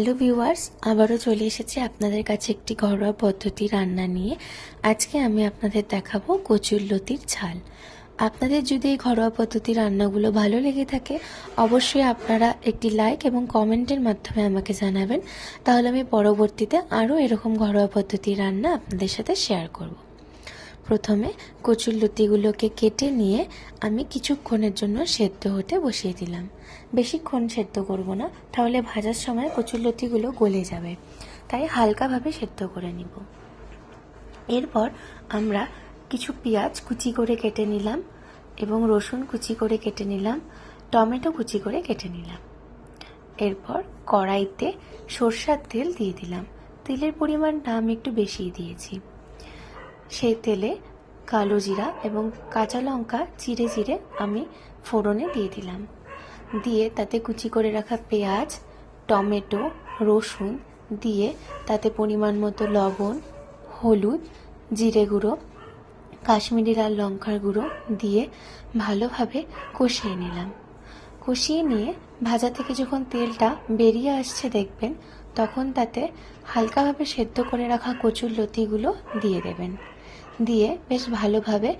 Hello viewers, আবারও চলে এসেছি আপনাদের কাছে একটি ঘরোয়া পদ্ধতি রান্না নিয়ে। আজকে আমি আপনাদের দেখাবো কচুরলতির ঝাল। আপনাদের যদি এই ঘরোয়া পদ্ধতি রান্নাগুলো ভালো লেগে থাকে, অবশ্যই আপনারা একটি লাইক এবং কমেন্টের মাধ্যমে আমাকে জানাবেন। তাহলে আমি পরবর্তীতে আরও এরকম ঘরোয়া পদ্ধতি রান্না আপনাদের সাথে শেয়ার করব। প্রথমে কচুরলতিগুলোকে কেটে নিয়ে আমি কিছুক্ষণের জন্য সেদ্ধ হতে বসিয়ে দিলাম। বেশিক্ষণ সেদ্ধ করব না, তাহলে ভাজার সময় কচুরলতিগুলো গলে যাবে, তাই হালকাভাবে সেদ্ধ করে নিব। এরপর আমরা কিছু পেঁয়াজ কুচি করে কেটে নিলাম এবং রসুন কুচি করে কেটে নিলাম, টমেটো কুচি করে কেটে নিলাম। এরপর কড়াইতে সরষের তেল দিয়ে দিলাম। তেলের পরিমাণটা আমি একটু বেশিই দিয়েছি। সেই তেলে কালো জিরা এবং কাঁচা লঙ্কা চিড়ে চিড়ে আমি ফোড়নে দিয়ে দিলাম। দিয়ে তাতে কুচি করে রাখা পেঁয়াজ, টমেটো, রসুন দিয়ে তাতে পরিমাণ মতো লবণ, হলুদ, জিরে গুঁড়ো, কাশ্মীরি লাল লঙ্কার গুঁড়ো দিয়ে ভালোভাবে কষিয়ে নিলাম। কষিয়ে নিয়ে ভাজা থেকে যখন তেলটা বেরিয়ে আসছে দেখবেন, তখন তাতে হালকাভাবে সেদ্ধ করে রাখা কচুরলতিগুলো দিয়ে দেবেন। দিয়ে বেশ ভালোভাবে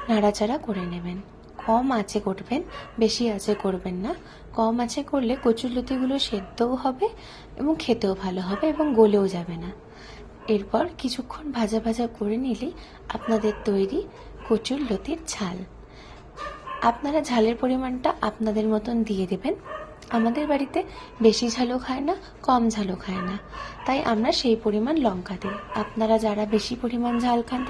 নাড়াচাড়া করে নেবেন। কম আঁচে করবেন, বেশি আঁচে করবেন না। কম আঁচে করলে কচুরলতিগুলো সেদ্ধও হবে এবং খেতেও ভালো হবে এবং গলেও যাবে না। এরপর কিছুক্ষণ ভাজা ভাজা করে নিলেই আপনাদের তৈরি কচুরলতির ঝাল। আপনারা ঝালের পরিমাণটা আপনাদের মতন দিয়ে দেবেন। আমাদের বাড়িতে বেশি ঝালও খায় না, কম ঝালও খায় না, তাই আমরা সেই পরিমাণ লঙ্কা দিই। আপনারা যারা বেশি পরিমাণ ঝাল খান